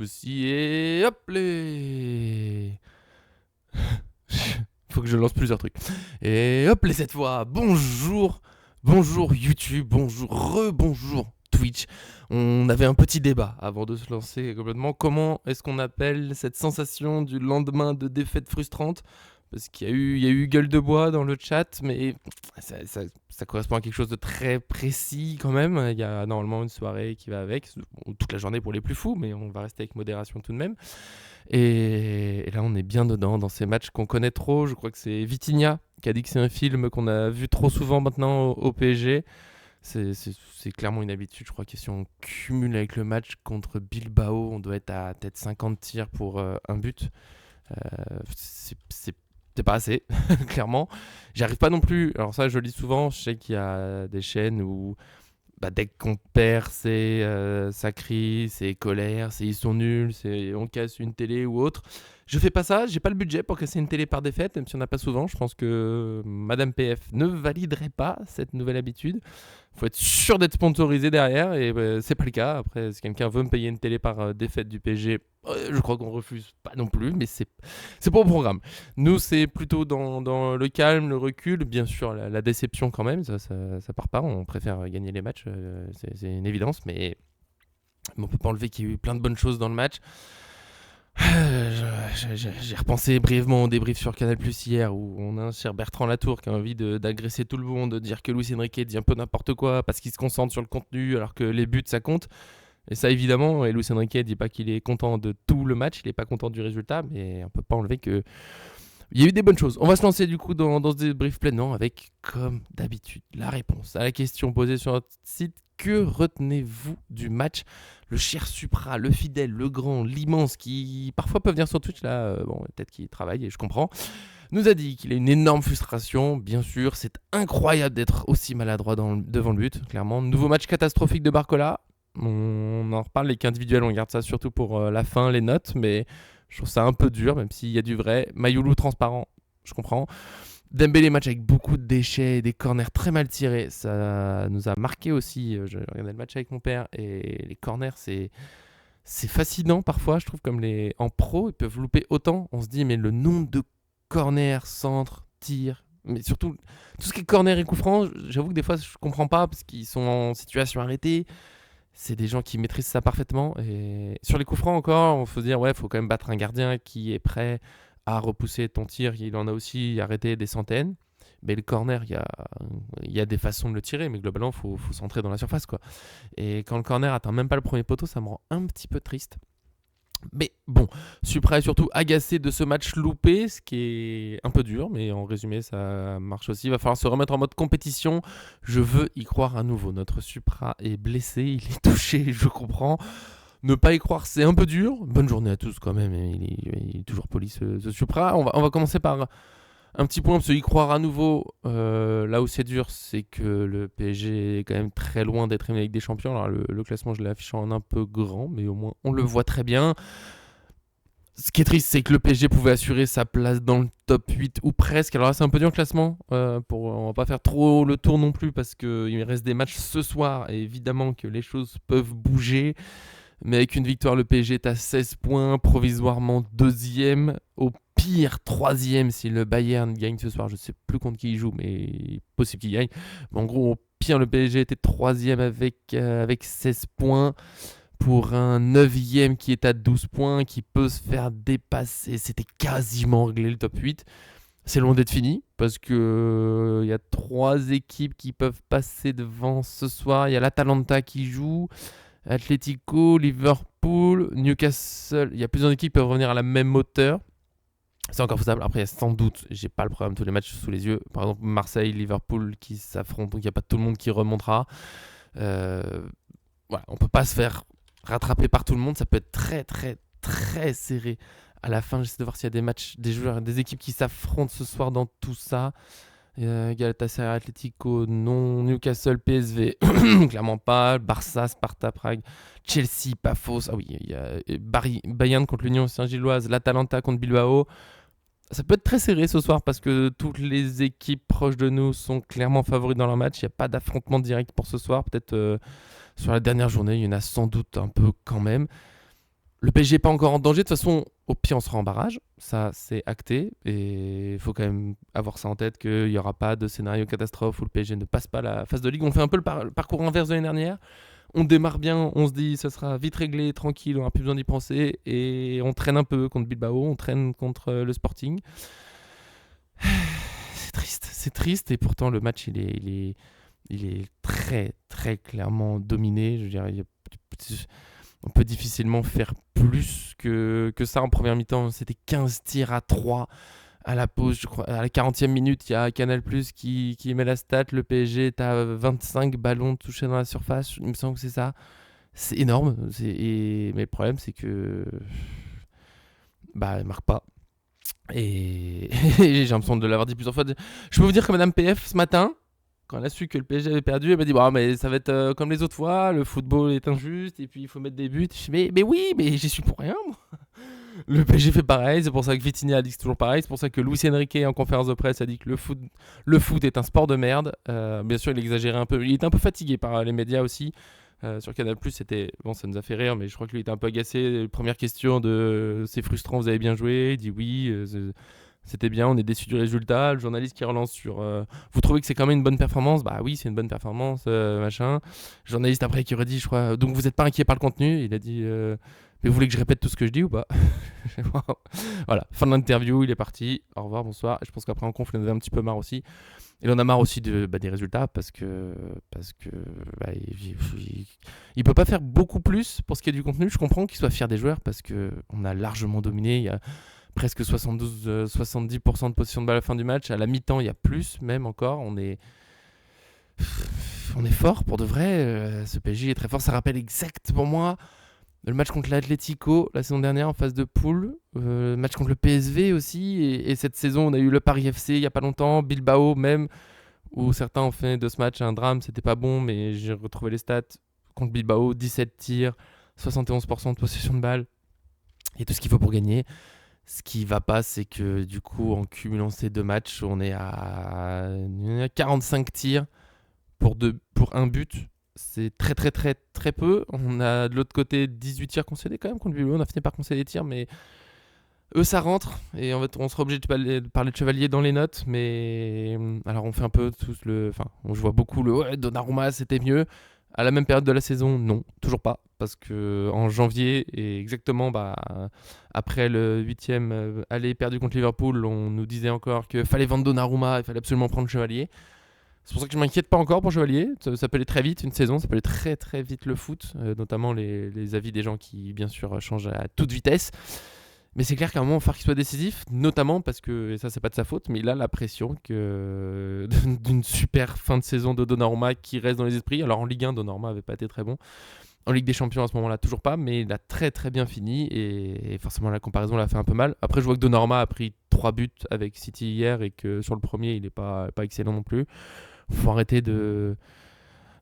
Aussi et hop les faut que je lance plusieurs trucs. Et hop les cette fois, bonjour, bonjour YouTube, bonjour, rebonjour Twitch. On avait un petit débat avant de se lancer complètement. Comment est-ce qu'on appelle cette sensation du lendemain de défaite frustrante? Parce qu'il y a eu gueule de bois dans le chat, mais ça correspond à quelque chose de très précis quand même. Il y a normalement une soirée qui va avec, bon, toute la journée pour les plus fous, mais on va rester avec modération tout de même. Et là, on est bien dedans dans ces matchs qu'on connaît trop. Je crois que c'est Vitinha qui a dit que c'est un film qu'on a vu trop souvent maintenant au PSG. C'est clairement une habitude. Je crois que si on cumule avec le match contre Bilbao, on doit être à peut-être 50 tirs pour un but. C'est pas assez, clairement. J'arrive pas non plus. Alors, ça, je le dis souvent. Je sais qu'il y a des chaînes où dès qu'on perd, ça crie, c'est colère, c'est ils sont nuls, c'est on casse une télé ou autre. Je fais pas ça, j'ai pas le budget pour casser une télé par défaite, même si on n'a pas souvent. Je pense que Madame PF ne validerait pas cette nouvelle habitude. Faut être sûr d'être sponsorisé derrière et c'est pas le cas. Après, si quelqu'un veut me payer une télé par défaite du PSG, je crois qu'on refuse pas non plus, mais c'est pas au programme. Nous, c'est plutôt dans le calme, le recul, bien sûr la déception quand même, ça part pas. On préfère gagner les matchs, c'est une évidence, mais on peut pas enlever qu'il y a eu plein de bonnes choses dans le match. J'ai repensé brièvement au débrief sur Canal Plus hier où on a un cher Bertrand Latour qui a envie d'agresser tout le monde, de dire que Luis Enrique dit un peu n'importe quoi parce qu'il se concentre sur le contenu alors que les buts ça compte. Et ça évidemment, et Luis Enrique dit pas qu'il est content de tout le match, il est pas content du résultat, mais on peut pas enlever que il y a eu des bonnes choses. On va se lancer du coup dans ce débrief pleinement avec, comme d'habitude, la réponse à la question posée sur notre site. Que retenez-vous du match? Le cher Supra, le fidèle, le grand, l'immense, qui parfois peut venir sur Twitch, là, bon, peut-être qu'il travaille et je comprends, nous a dit qu'il a une énorme frustration, bien sûr. C'est incroyable d'être aussi maladroit devant le but, clairement. Nouveau match catastrophique de Barcola. On en reparle, les cas individuels, on garde ça surtout pour la fin, les notes, mais je trouve ça un peu dur, même s'il y a du vrai. Mayoulou transparent, je comprends. Dembélé match avec beaucoup de déchets, des corners très mal tirés, ça nous a marqué aussi. Je regardais le match avec mon père et les corners, c'est fascinant parfois, je trouve, comme en pro, ils peuvent louper autant. On se dit, mais le nombre de corners, centres, tirs, mais surtout tout ce qui est corner et coup franc, j'avoue que des fois je comprends pas parce qu'ils sont en situation arrêtée. C'est des gens qui maîtrisent ça parfaitement. Et sur les coups francs encore, on faut se dire, ouais, faut quand même battre un gardien qui est prêt à repousser ton tir. Il en a aussi arrêté des centaines. Mais le corner, il y a des façons de le tirer, mais globalement, faut centrer dans la surface, quoi. Et quand le corner atteint même pas le premier poteau, ça me rend un petit peu triste. Mais bon, Supra est surtout agacé de ce match loupé, ce qui est un peu dur, mais en résumé, ça marche aussi. Il va falloir se remettre en mode compétition. Je veux y croire à nouveau. Notre Supra est blessé, il est touché, je comprends. Ne pas y croire, c'est un peu dur. Bonne journée à tous quand même. Il est toujours poli ce Supra. On va commencer par un petit point, parce que y croire à nouveau, là où c'est dur, c'est que le PSG est quand même très loin d'être éliminé avec des champions. Alors le classement, je l'ai affiché en un peu grand, mais au moins on le voit très bien. Ce qui est triste, c'est que le PSG pouvait assurer sa place dans le top 8 ou presque. Alors là, c'est un peu dur le classement. On va pas faire trop le tour non plus parce qu'il reste des matchs ce soir. Et évidemment que les choses peuvent bouger. Mais avec une victoire, le PSG est à 16 points, provisoirement deuxième. Au pire, troisième si le Bayern gagne ce soir. Je sais plus contre qui il joue, mais possible qu'il gagne. Mais en gros, au pire, le PSG était troisième avec 16 points. Pour un neuvième qui est à 12 points, qui peut se faire dépasser. C'était quasiment réglé le top 8. C'est loin d'être fini, parce que y a 3 équipes qui peuvent passer devant ce soir. Il y a l'Atalanta qui joue, Atlético, Liverpool, Newcastle. Il y a plusieurs équipes qui peuvent revenir à la même hauteur. C'est encore faisable. Après, sans doute, j'ai pas le programme tous les matchs sous les yeux. Par exemple, Marseille, Liverpool qui s'affrontent, donc il n'y a pas tout le monde qui remontera. Voilà, on peut pas se faire rattrapé par tout le monde, ça peut être très très très serré. À la fin, j'essaie de voir s'il y a des matchs, des joueurs, des équipes qui s'affrontent ce soir dans tout ça. Galatasaray, Atlético, non. Newcastle, PSV, clairement pas. Barça, Sparta, Prague, Chelsea, pas fausse. Ah oui, il y a Bayern contre l'Union Saint-Gilloise, l'Atalanta contre Bilbao. Ça peut être très serré ce soir parce que toutes les équipes proches de nous sont clairement favorites dans leur match. Il n'y a pas d'affrontement direct pour ce soir. Peut-être sur la dernière journée, il y en a sans doute un peu quand même. Le PSG n'est pas encore en danger. De toute façon, au pire, on sera en barrage. Ça, c'est acté. Et il faut quand même avoir ça en tête qu'il n'y aura pas de scénario catastrophe où le PSG ne passe pas la phase de ligue. On fait un peu le parcours inverse de l'année dernière. On démarre bien, on se dit ça sera vite réglé, tranquille, on n'a plus besoin d'y penser. Et on traîne un peu contre Bilbao, on traîne contre le Sporting. C'est triste. Et pourtant, le match, il est très, très clairement dominé. Je veux dire, on peut difficilement faire plus que ça en première mi-temps. C'était 15 tirs à 3 à la pause, je crois. À la 40e minute, il y a Canal+ qui met la stat. Le PSG est à 25 ballons touchés dans la surface. Il me semble que c'est ça. C'est énorme. Mais le problème, c'est que elle marque pas. Et j'ai l'impression de l'avoir dit plusieurs fois. Je peux vous dire que Madame PF, ce matin, quand elle a su que le PSG avait perdu, elle m'a dit bah, mais ça va être comme les autres fois, le football est injuste et puis il faut mettre des buts. Je dis, mais oui, mais j'y suis pour rien, moi. Le PSG fait pareil, c'est pour ça que Vitinha a dit que c'est toujours pareil, c'est pour ça que Luis Enrique en conférence de presse a dit que le foot est un sport de merde. Bien sûr, il exagérait un peu, il était un peu fatigué par les médias aussi. Sur Canal+, c'était bon, ça nous a fait rire, mais je crois que lui était un peu agacé. Première question de c'est frustrant, vous avez bien joué. Il dit oui, c'était bien, on est déçu du résultat. Le journaliste qui relance sur vous trouvez que c'est quand même une bonne performance? Bah oui, c'est une bonne performance, machin. Le journaliste après qui redit, je crois, donc vous n'êtes pas inquiet par le contenu? Il a dit mais vous voulez que je répète tout ce que je dis ou pas? Voilà, fin de l'interview, il est parti. Au revoir, bonsoir. Je pense qu'après en conf, il en avait un petit peu marre aussi. Il en a marre aussi des résultats parce que il peut pas faire beaucoup plus pour ce qui est du contenu. Je comprends qu'il soit fier des joueurs parce que on a largement dominé. Il y a presque 70% de possession de balle à la fin du match. À la mi-temps, il y a plus même encore. On est fort pour de vrai. Ce PSG est très fort. Ça rappelle exact pour moi le match contre l'Atlético la saison dernière en phase de poule, le match contre le PSV aussi, et cette saison on a eu le Paris FC il y a pas longtemps, Bilbao même, où certains ont fait de ce match un drame, c'était pas bon, mais j'ai retrouvé les stats contre Bilbao, 17 tirs, 71% de possession de balle, et tout ce qu'il faut pour gagner. Ce qui va pas, c'est que du coup, en cumulant ces deux matchs, on est à 45 tirs pour un but. C'est très très très très peu. On a de l'autre côté 18 tirs concédés quand même contre Bilbao. On a fini par concéder des tirs, mais eux ça rentre. Et en fait, on sera obligé de parler de Chevalier dans les notes. Mais alors, on fait un peu tous je vois beaucoup le ouais, Donnarumma c'était mieux. À la même période de la saison, non, toujours pas. Parce que en janvier, et exactement après le 8e aller perdu contre Liverpool, on nous disait encore qu'il fallait vendre Donnarumma, il fallait absolument prendre Chevalier. C'est pour ça que je m'inquiète pas encore pour Chevalier. Ça peut aller très vite une saison, ça peut aller très très vite le foot, notamment les avis des gens qui bien sûr changent à toute vitesse. Mais c'est clair qu'à un moment, il va falloir qu'il soit décisif, notamment parce que, et ça c'est pas de sa faute, mais il a la pression d'une super fin de saison de Donnarumma qui reste dans les esprits. Alors en Ligue 1, Donnarumma avait pas été très bon. En Ligue des Champions à ce moment-là, toujours pas, mais il a très très bien fini et forcément la comparaison l'a fait un peu mal. Après, je vois que Donnarumma a pris 3 buts avec City hier et que sur le premier, il n'est pas excellent non plus. Faut arrêter de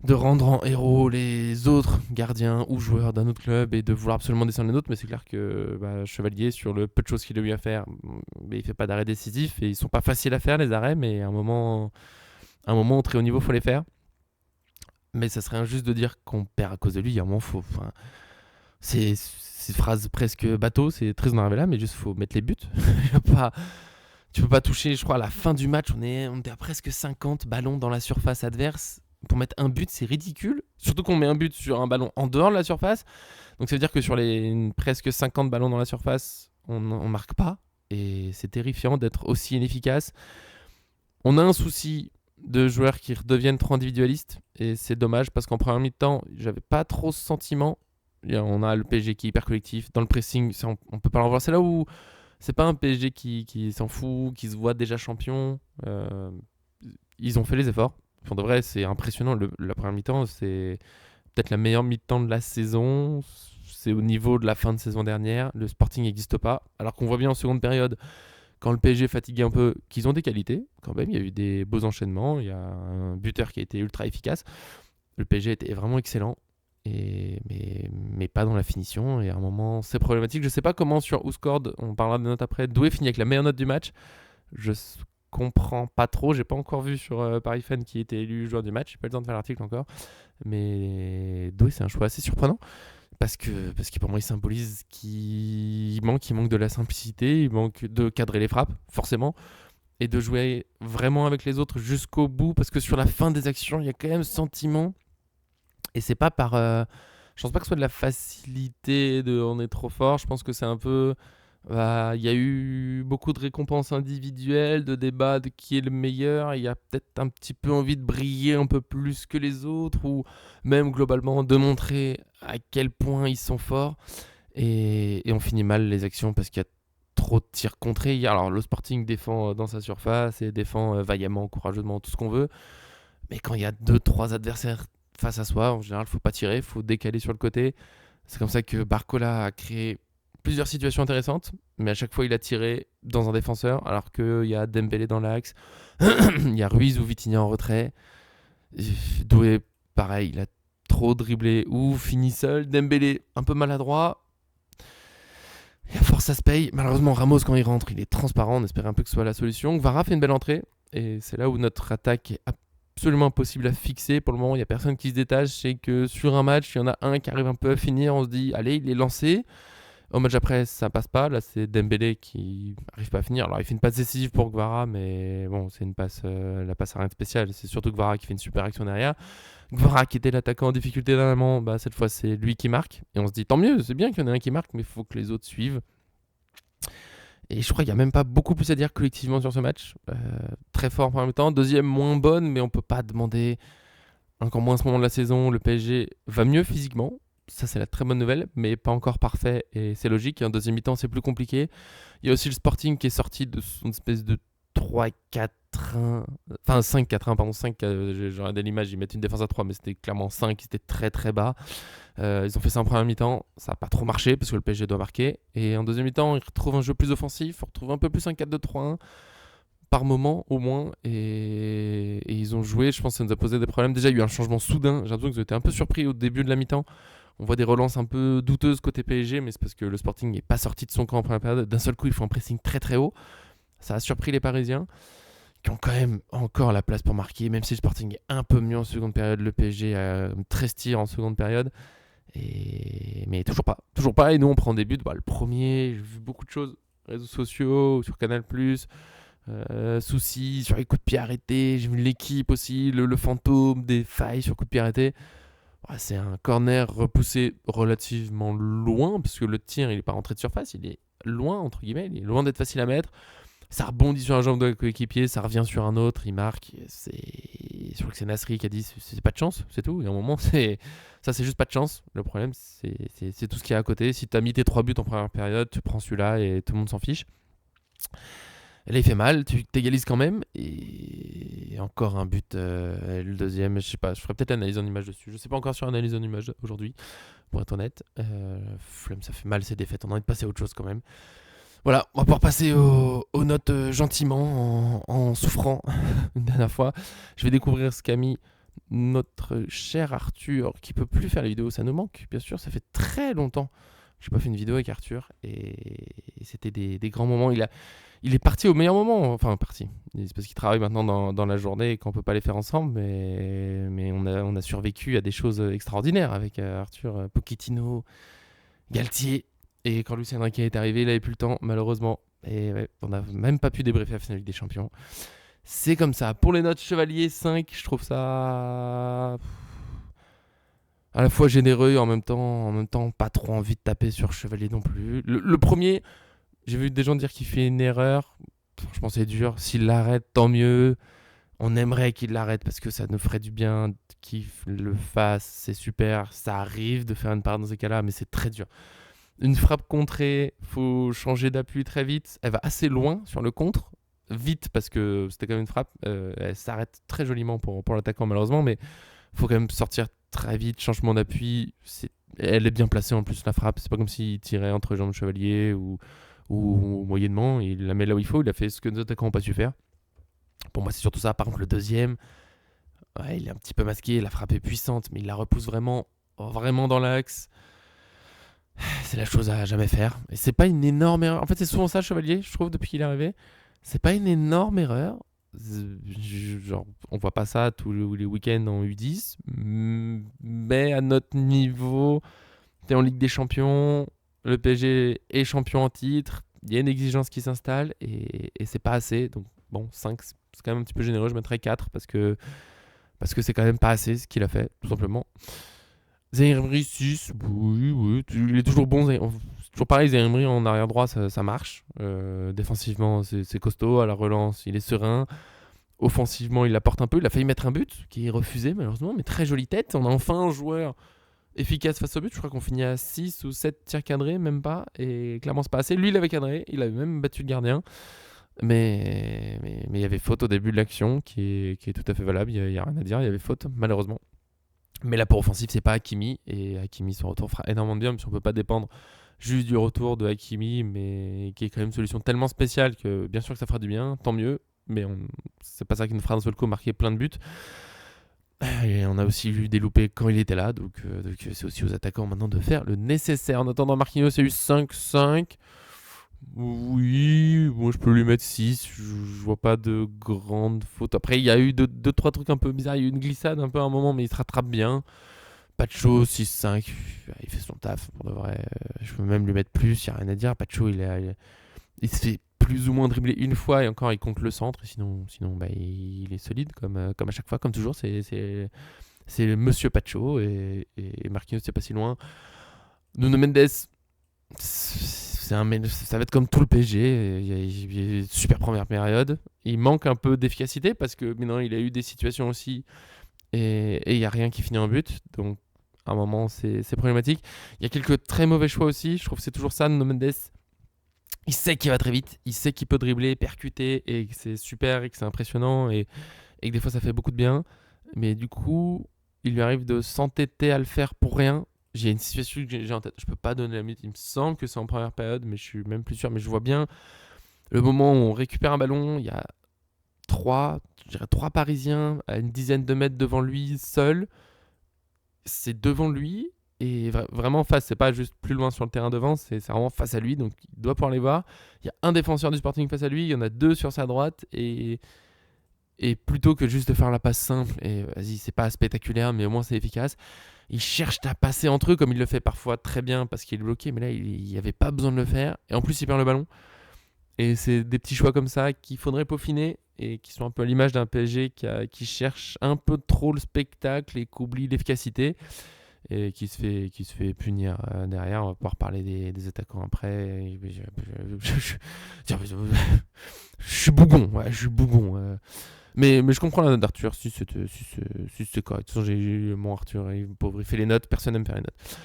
rendre en héros les autres gardiens ou joueurs d'un autre club et de vouloir absolument descendre les nôtres, mais c'est clair que Chevalier, sur le peu de choses qu'il a eu à faire, il fait pas d'arrêt décisif et ils sont pas faciles à faire les arrêts, mais à un moment au très haut niveau, faut les faire. Mais ça serait injuste de dire qu'on perd à cause de lui. Il y a un moment, c'est une phrase presque bateau, c'est très énervé là, mais juste faut mettre les buts. Tu peux pas toucher, je crois, à la fin du match, on était à presque 50 ballons dans la surface adverse. Pour mettre un but, c'est ridicule. Surtout qu'on met un but sur un ballon en dehors de la surface. Donc ça veut dire que sur les presque 50 ballons dans la surface, on marque pas. Et c'est terrifiant d'être aussi inefficace. On a un souci de joueurs qui redeviennent trop individualistes. Et c'est dommage parce qu'en première mi-temps, j'avais pas trop ce sentiment. On a le PSG qui est hyper collectif. Dans le pressing, on peut pas l'en voir. C'est là où c'est pas un PSG qui s'en fout, qui se voit déjà champion. Ils ont fait les efforts. Pour de vrai, c'est impressionnant. La première mi-temps, c'est peut-être la meilleure mi-temps de la saison. C'est au niveau de la fin de saison dernière. Le Sporting n'existe pas. Alors qu'on voit bien en seconde période, quand le PSG fatiguait un peu, qu'ils ont des qualités. Quand même, il y a eu des beaux enchaînements. Il y a un buteur qui a été ultra efficace. Le PSG était vraiment excellent. Mais pas dans la finition. Et à un moment, c'est problématique. Je sais pas comment sur WhoScored, on parlera de notes après, Doué finit avec la meilleure note du match. Je comprends pas trop. J'ai pas encore vu sur Paris Fan qui était élu joueur du match. J'ai pas eu le temps de faire l'article encore. Mais Doué, c'est un choix assez surprenant. parce que pour moi, il symbolise qu'il manque de la simplicité, il manque de cadrer les frappes, forcément, et de jouer vraiment avec les autres jusqu'au bout, parce que sur la fin des actions, il y a quand même ce sentiment, et c'est pas par... je pense pas que ce soit de la facilité, de on est trop fort, je pense que c'est un peu... il y a eu beaucoup de récompenses individuelles, de débats de qui est le meilleur. Il y a peut-être un petit peu envie de briller un peu plus que les autres, ou même globalement de montrer à quel point ils sont forts. Et on finit mal les actions parce qu'il y a trop de tirs contrés. Alors le Sporting défend dans sa surface et défend vaillamment, courageusement, tout ce qu'on veut. Mais quand il y a deux, trois adversaires face à soi, en général, faut pas tirer, il faut décaler sur le côté. C'est comme ça que Barcola a créé plusieurs situations intéressantes, mais à chaque fois il a tiré dans un défenseur, alors qu'il y a Dembélé dans l'axe, il y a Ruiz ou Vitinha en retrait. Doué, pareil, il a trop dribblé ou fini seul. Dembélé, un peu maladroit. Et à force, ça se paye. Malheureusement, Ramos, quand il rentre, il est transparent. On espérait un peu que ce soit la solution. Vara fait une belle entrée, et c'est là où notre attaque est absolument impossible à fixer. Pour le moment, il n'y a personne qui se détache. C'est que sur un match, il y en a un qui arrive un peu à finir. On se dit, allez, il est lancé. Au match après, ça passe pas. Là, c'est Dembélé qui arrive pas à finir. Alors, il fait une passe décisive pour Gvara, mais bon, c'est une passe, la passe à rien de spécial. C'est surtout Gvara qui fait une super action derrière. Gvara, qui était l'attaquant en difficulté dernièrement, cette fois, c'est lui qui marque. Et on se dit, tant mieux, c'est bien qu'il y en ait un qui marque, mais il faut que les autres suivent. Et je crois qu'il n'y a même pas beaucoup plus à dire collectivement sur ce match. Très fort en premier temps. Deuxième, moins bonne, mais on peut pas demander encore moins à ce moment de la saison. Le PSG va mieux physiquement. Ça, c'est la très bonne nouvelle, mais pas encore parfait, et c'est logique. En deuxième mi-temps, c'est plus compliqué. Il y a aussi le Sporting qui est sorti de son espèce de 3-4-1, enfin 5-4-1, pardon, 5, j'ai regardé l'image, ils mettent une défense à 3, mais c'était clairement 5, c'était très très bas. Ils ont fait ça en première mi-temps, ça n'a pas trop marché, parce que le PSG doit marquer. Et en deuxième mi-temps, ils retrouvent un jeu plus offensif, on retrouve un peu plus un 4-2-3-1, par moment au moins, et ils ont joué. Je pense que ça nous a posé des problèmes. Déjà, il y a eu un changement soudain, j'ai l'impression qu'ils étaient un peu surpris au début de la mi-temps. On voit des relances un peu douteuses côté PSG, mais c'est parce que le Sporting n'est pas sorti de son camp en première période. D'un seul coup, ils font un pressing très très haut. Ça a surpris les Parisiens, qui ont quand même encore la place pour marquer, même si le Sporting est un peu mieux en seconde période. Le PSG a 13 tirs en seconde période. Mais toujours pas. Toujours pas. Et nous, on prend des buts. Le premier, j'ai vu beaucoup de choses. Réseaux sociaux, sur Canal+, soucis sur les coups de pied arrêtés. J'ai vu l'équipe aussi, le fantôme des failles sur coups de pied arrêtés. C'est un corner repoussé relativement loin, parce que le tir, il n'est pas rentré de surface, il est loin, entre guillemets, il est loin d'être facile à mettre. Ça rebondit sur un jambe de coéquipier, ça revient sur un autre, il marque. Je crois que c'est Nasri qui a dit c'est pas de chance, c'est tout. Et à un moment, c'est juste pas de chance. Le problème, c'est tout ce qu'il y a à côté. Si t'as mis tes 3 buts en première période, tu prends celui-là et tout le monde s'en fiche. Et là, il fait mal, tu t'égalises quand même. Et encore un but, le deuxième, je sais pas, je ferai peut-être l'analyse en image dessus. Je sais pas encore sur l'analyse en image aujourd'hui, pour être honnête. Flemme, ça fait mal ces défaites, on a envie de passer à autre chose quand même. Voilà, on va pouvoir passer aux notes gentiment, en souffrant une dernière fois. Je vais découvrir ce qu'a mis notre cher Arthur, qui peut plus faire les vidéos, ça nous manque, bien sûr, ça fait très longtemps que j'ai pas fait une vidéo avec Arthur, et c'était des grands moments. Il est parti au meilleur moment, enfin parti, c'est parce qu'il travaille maintenant dans la journée et qu'on peut pas les faire ensemble, mais on a survécu à des choses extraordinaires avec Arthur, Pochettino, Galtier. Et quand Lucien Riquet est arrivé, il avait plus le temps, malheureusement. Et ouais, on n'a même pas pu débriefer la finale Ligue des Champions. C'est comme ça. Pour les notes, Chevalier 5, je trouve ça à la fois généreux et en même temps pas trop envie de taper sur Chevalier non plus. Le premier, j'ai vu des gens dire qu'il fait une erreur. Je pense que c'est dur. S'il l'arrête, tant mieux. On aimerait qu'il l'arrête parce que ça nous ferait du bien qu'il le fasse. C'est super. Ça arrive de faire une part dans ces cas-là, mais c'est très dur. Une frappe contrée, faut changer d'appui très vite. Elle va assez loin sur le contre, vite parce que c'était quand même une frappe. Elle s'arrête très joliment pour l'attaquant malheureusement, mais faut quand même sortir très vite. Changement d'appui, elle est bien placée en plus la frappe. C'est pas comme s'il tirait entre jambes Chevalier ou moyennement. Il la met là où il faut. Il a fait ce que nos attaquants n'ont pas su faire. Pour moi, c'est surtout ça. Par contre, le deuxième, il est un petit peu masqué. La frappe est puissante, mais il la repousse vraiment dans l'axe. C'est la chose à jamais faire. Et c'est pas une énorme erreur. En fait, c'est souvent ça, Chevalier, je trouve, depuis qu'il est arrivé. C'est pas une énorme erreur. Genre, on voit pas ça tous les week-ends en U10. Mais à notre niveau, T'es en Ligue des Champions, le PSG est champion en titre, il y a une exigence qui s'installe et c'est pas assez. Donc bon, 5, c'est quand même un petit peu généreux, je mettrais 4 parce que c'est quand même pas assez ce qu'il a fait, tout simplement. Zaïre Emery, 6, oui, oui, il est toujours bon. C'est toujours pareil, Zaïre Emery en arrière droit, ça marche. Défensivement, c'est costaud. À la relance, il est serein. Offensivement, il apporte un peu. Il a failli mettre un but, qui est refusé malheureusement, mais très jolie tête. On a enfin un joueur efficace face au but. Je crois qu'on finit à 6 ou 7 tirs cadrés, même pas. Et clairement, c'est pas assez. Lui, il avait cadré. Il avait même battu le gardien. Mais il y avait faute au début de l'action qui est tout à fait valable. Il y a rien à dire. Il y avait faute, malheureusement. Mais l'apport offensif, c'est pas Hakimi. Et Hakimi, son retour fera énormément de bien, même si on peut pas dépendre juste du retour de Hakimi, mais qui est quand même une solution tellement spéciale que bien sûr que ça fera du bien, tant mieux. Mais c'est pas ça qui nous fera d'un seul coup marquer plein de buts. Et on a aussi eu des loupés quand il était là, donc c'est aussi aux attaquants maintenant de faire le nécessaire. En attendant, Marquinhos a eu 5-5. Oui, bon, je peux lui mettre 6. Je vois pas de grandes fautes. Après, il y a eu 2-3 trucs un peu bizarres. Il y a eu une glissade un peu à un moment, mais il se rattrape bien. Pacho, 6-5. Il fait son taf. Pour de vrai, je peux même lui mettre plus. Il n'y a rien à dire. Pacho, il se fait plus ou moins dribbler une fois et encore, il compte le centre. Sinon bah, il est solide comme à chaque fois. Comme toujours, c'est Monsieur Pacho et Marquinhos, c'est pas si loin. Nuno Mendes, ça va être comme tout le PSG. Il y a une super première période. Il manque un peu d'efficacité parce que maintenant il a eu des situations aussi et il n'y a rien qui finit en but. Donc à un moment c'est problématique. Il y a quelques très mauvais choix aussi. Je trouve que c'est toujours ça. Nuno Mendes, il sait qu'il va très vite. Il sait qu'il peut dribbler, percuter et que c'est super et que c'est impressionnant et que des fois ça fait beaucoup de bien. Mais du coup, il lui arrive de s'entêter à le faire pour rien. J'ai une situation que j'ai en tête. Je peux pas donner la minute. Il me semble que c'est en première période, mais je suis même plus sûr. Mais je vois bien le moment où on récupère un ballon. Il y a je dirais trois Parisiens à une dizaine de mètres devant lui, seul. C'est devant lui et vraiment en face. C'est pas juste plus loin sur le terrain devant, c'est vraiment face à lui. Donc il doit pouvoir les voir. Il y a un défenseur du Sporting face à lui. Il y en a deux sur sa droite et plutôt que juste de faire la passe simple, et vas-y, c'est pas spectaculaire, mais au moins c'est efficace, il cherche à passer entre eux, comme il le fait parfois très bien parce qu'il est bloqué, mais là, il n'y avait pas besoin de le faire. Et en plus, il perd le ballon. Et c'est des petits choix comme ça qu'il faudrait peaufiner et qui sont un peu à l'image d'un PSG qui cherche un peu trop le spectacle et qui oublie l'efficacité et qui se fait punir derrière. On va pouvoir parler des attaquants après. Je suis bougon, ouais, je suis bougon. Mais je comprends la note d'Arthur, si c'est correct. De toute façon, j'ai eu mon Arthur, pauvre, il fait les notes, personne n'aime faire les notes.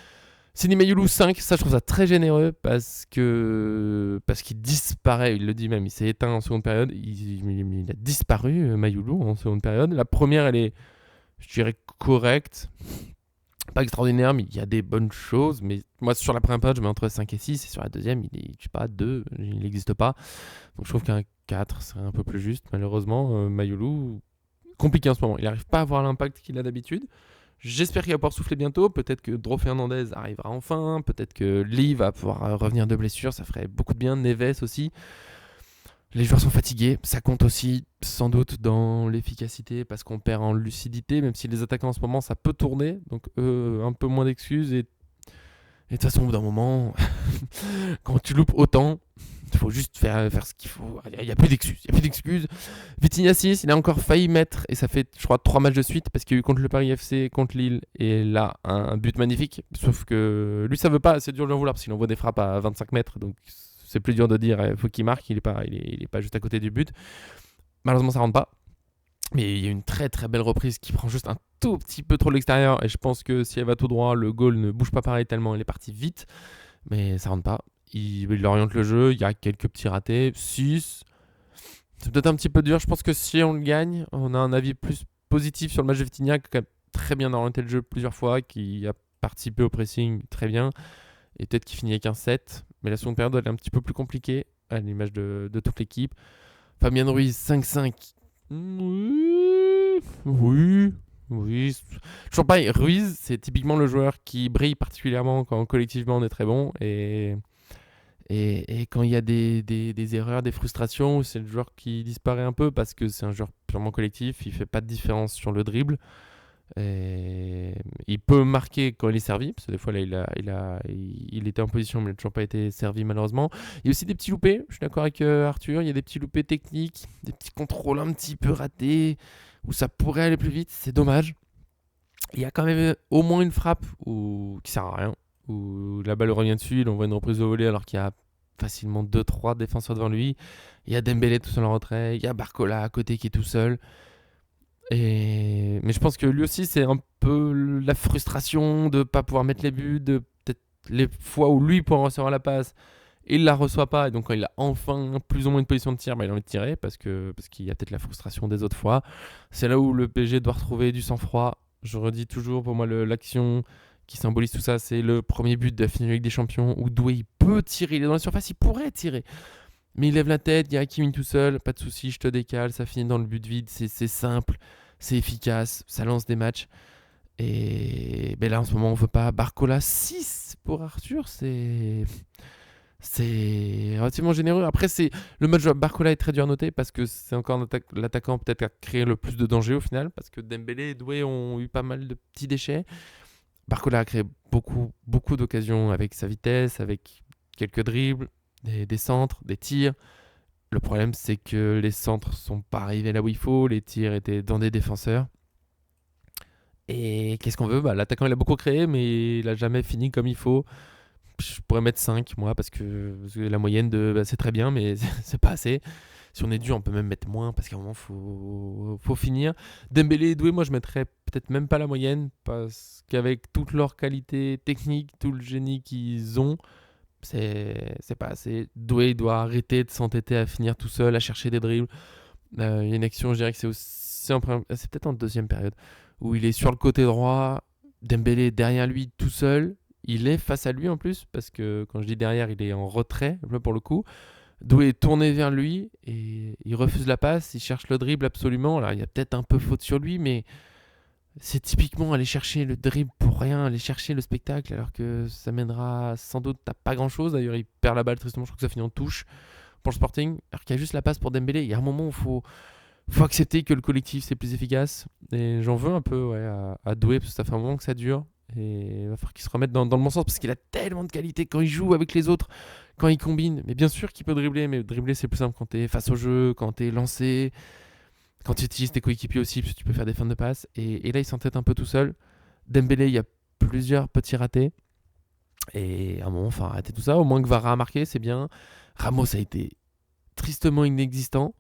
Sini Mayoulou 5, ça je trouve ça très généreux parce qu'il disparaît, il le dit même, il s'est éteint en seconde période, il a disparu Mayoulou en seconde période. La première elle est, je dirais, correcte, pas extraordinaire, mais il y a des bonnes choses. Mais moi sur la première période je mets entre 5 et 6 et sur la deuxième il est, je sais pas, 2, il n'existe pas. Donc je trouve qu'un 4 serait un peu plus juste. Malheureusement, Mayoulou, compliqué en ce moment, il n'arrive pas à avoir l'impact qu'il a d'habitude. J'espère qu'il va pouvoir souffler bientôt. Peut-être que Dro Fernandez arrivera enfin. Peut-être que Lee va pouvoir revenir de blessure. Ça ferait beaucoup de bien. Neves aussi. Les joueurs sont fatigués. Ça compte aussi sans doute dans l'efficacité parce qu'on perd en lucidité. Même si les attaquants en ce moment, ça peut tourner. Donc un peu moins d'excuses. Et de toute façon, au bout d'un moment, quand tu loupes autant, il faut juste faire ce qu'il faut. Il n'y a plus d'excuses. Il n'y a plus d'excuses. Vitinha 6, il a encore failli mettre, et ça fait, je crois, 3 matchs de suite, parce qu'il y a eu contre le Paris FC, contre Lille, et là, un but magnifique. Sauf que lui, ça veut pas, c'est dur de lui en vouloir, parce qu'il envoie des frappes à 25 mètres, donc c'est plus dur de dire, il faut qu'il marque, il est pas juste à côté du but. Malheureusement, ça rentre pas. Mais il y a une très très belle reprise qui prend juste un tout petit peu trop de l'extérieur, et je pense que si elle va tout droit, le goal ne bouge pas pareil tellement elle est partie vite, mais ça rentre pas. Il oriente le jeu, il y a quelques petits ratés. 6, c'est peut-être un petit peu dur. Je pense que si on le gagne, on a un avis plus positif sur le match de Vitinha, qui a très bien orienté le jeu plusieurs fois, qui a participé au pressing très bien, et peut-être qu'il finit avec un 7. Mais la seconde période, elle est un petit peu plus compliquée, à l'image de toute l'équipe. Fabien Ruiz, 5-5. Oui, oui, oui. Toujours pareil, Ruiz, c'est typiquement le joueur qui brille particulièrement quand collectivement on est très bon. Et quand il y a des erreurs, des frustrations, c'est le joueur qui disparaît un peu parce que c'est un joueur purement collectif, il fait pas de différence sur le dribble. Et il peut marquer quand il est servi, parce que des fois là il était en position mais il n'a toujours pas été servi malheureusement. Il y a aussi des petits loupés, je suis d'accord avec Arthur, il y a des petits loupés techniques, des petits contrôles un petit peu ratés, où ça pourrait aller plus vite, c'est dommage. Il y a quand même au moins une frappe qui sert à rien, où la balle revient dessus, il envoie une reprise au volet alors qu'il y a facilement deux trois défenseurs devant lui. Il y a Dembélé tout seul en retrait, il y a Barcola à côté qui est tout seul. Mais je pense que lui aussi, c'est un peu la frustration de ne pas pouvoir mettre les buts, de peut-être les fois où lui pourrait recevoir la passe, il la reçoit pas, et donc quand il a enfin plus ou moins une position de tir, il a envie de tirer parce qu'il y a peut-être la frustration des autres fois. C'est là où le PSG doit retrouver du sang-froid. Je redis toujours, pour moi, l'action qui symbolise tout ça, c'est le premier but de la finale de Ligue des Champions où Doué il peut tirer, il est dans la surface, il pourrait tirer. Mais il lève la tête, il y a Hakimi tout seul, pas de souci, je te décale, ça finit dans le but vide, c'est simple, c'est efficace, ça lance des matchs. Et ben là en ce moment on veut pas. Barcola 6 pour Arthur, c'est relativement généreux. Après le match de Barcola est très dur à noter parce que c'est encore l'attaquant peut-être qui a créé le plus de danger au final, parce que Dembélé et Doué ont eu pas mal de petits déchets. Barcola a créé beaucoup d'occasions avec sa vitesse, avec quelques dribbles, des centres, des tirs. Le problème, c'est que les centres sont pas arrivés là où il faut, les tirs étaient dans des défenseurs. Et qu'est-ce qu'on veut? L'attaquant, il a beaucoup créé, mais il a jamais fini comme il faut. Je pourrais mettre 5, moi, parce que la moyenne, c'est très bien, mais c'est pas assez. Si on est dur, on peut même mettre moins, parce qu'à un moment, faut finir. Dembélé et Doué, moi, je mettrais peut-être même pas la moyenne, parce qu'avec toute leur qualité technique, tout le génie qu'ils ont, c'est pas assez. Doué, il doit arrêter de s'entêter à finir tout seul, à chercher des dribbles. Il y a une action, je dirais que c'est peut-être en deuxième période, où il est sur le côté droit, Dembélé est derrière lui tout seul, il est face à lui en plus, parce que quand je dis derrière, il est en retrait, là, pour le coup. Doué est tourné vers lui et il refuse la passe, il cherche le dribble absolument. Alors il y a peut-être un peu faute sur lui, mais c'est typiquement aller chercher le dribble pour rien, aller chercher le spectacle, alors que ça mènera sans doute à pas grand-chose. D'ailleurs, il perd la balle tristement, je crois que ça finit en touche pour le Sporting, alors qu'il y a juste la passe pour Dembélé. Il y a un moment où faut accepter que le collectif c'est plus efficace. Et j'en veux un peu à Doué, parce que ça fait un moment que ça dure. Et il va falloir qu'il se remette dans le bon sens, parce qu'il a tellement de qualité quand il joue avec les autres, quand il combine. Mais bien sûr qu'il peut dribbler, mais dribbler c'est plus simple quand t'es face au jeu, quand t'es lancé, quand tu utilises tes coéquipiers aussi, parce que tu peux faire des fins de passe. Et là, il s'entête un peu tout seul. Dembélé, il y a plusieurs petits ratés. Et à un moment, enfin, arrêter tout ça. Au moins que Vara a marqué, c'est bien. Ramos a été tristement inexistant.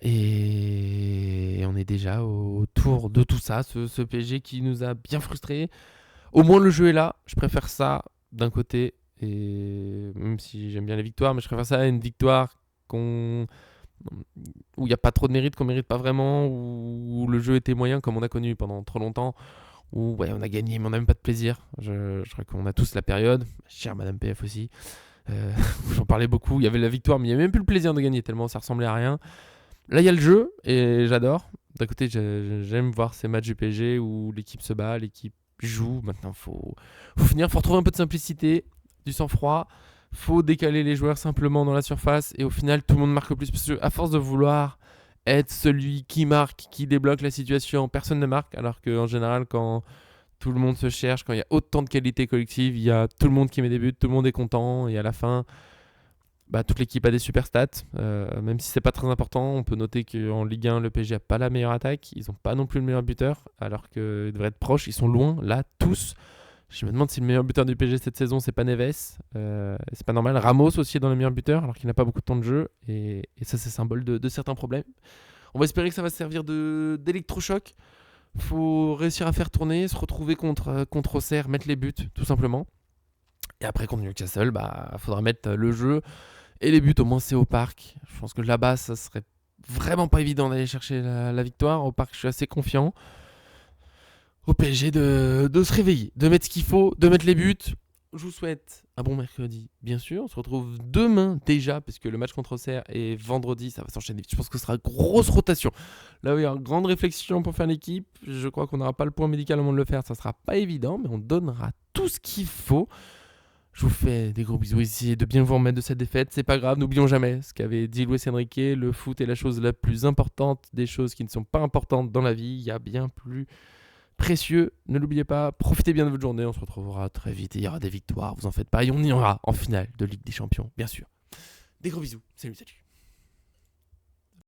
Et on est déjà autour de tout ça, ce PSG qui nous a bien frustrés. Au moins le jeu est là, je préfère ça d'un côté, et même si j'aime bien les victoires, mais je préfère ça à une victoire où il n'y a pas trop de mérite, qu'on mérite pas vraiment, où le jeu était moyen comme on a connu pendant trop longtemps, où ouais, on a gagné mais on n'a même pas de plaisir. Je crois qu'on a tous la période, chère Madame PF aussi, euh, j'en parlais beaucoup, il y avait la victoire mais il n'y avait même plus le plaisir de gagner tellement ça ressemblait à rien. Là, il y a le jeu et j'adore. D'un côté, j'aime voir ces matchs du PSG où l'équipe se bat, l'équipe joue. Maintenant, faut finir, faut retrouver un peu de simplicité, du sang-froid. Faut décaler les joueurs simplement dans la surface et au final, tout le monde marque plus. Parce que à force de vouloir être celui qui marque, qui débloque la situation, personne ne marque. Alors qu'en général, quand tout le monde se cherche, quand il y a autant de qualité collective, il y a tout le monde qui met des buts, tout le monde est content et à la fin, toute l'équipe a des super stats, même si c'est pas très important. On peut noter qu'en Ligue 1, le PSG a pas la meilleure attaque, ils ont pas non plus le meilleur buteur, alors qu'ils devraient être proches, ils sont loin, là, tous. Je me demande si le meilleur buteur du PSG cette saison, c'est pas Neves, c'est pas normal. Ramos aussi est dans les meilleurs buteurs, alors qu'il n'a pas beaucoup de temps de jeu, et ça, c'est symbole de certains problèmes. On va espérer que ça va servir d'électrochoc. Faut réussir à faire tourner, se retrouver contre Auxerre, mettre les buts, tout simplement. Et après, contre Newcastle, faudra mettre le jeu. Et les buts, au moins, c'est au parc. Je pense que là-bas, ça serait vraiment pas évident d'aller chercher la victoire. Au parc, je suis assez confiant. Au PSG, de se réveiller, de mettre ce qu'il faut, de mettre les buts. Je vous souhaite un bon mercredi, bien sûr. On se retrouve demain déjà, puisque le match contre Auxerre est vendredi. Ça va s'enchaîner vite. Je pense que ce sera grosse rotation. Là, il y a une grande réflexion pour faire l'équipe. Je crois qu'on n'aura pas le point médical au moment de le faire. Ça sera pas évident, mais on donnera tout ce qu'il faut. Je vous fais des gros bisous, essayez de bien vous remettre de cette défaite, c'est pas grave, n'oublions jamais ce qu'avait dit Luis Enrique, le foot est la chose la plus importante des choses qui ne sont pas importantes dans la vie, il y a bien plus précieux. Ne l'oubliez pas, profitez bien de votre journée. On se retrouvera très vite. Il y aura des victoires, vous en faites pas. Et on y aura en finale de Ligue des Champions, bien sûr. Des gros bisous. Salut, salut.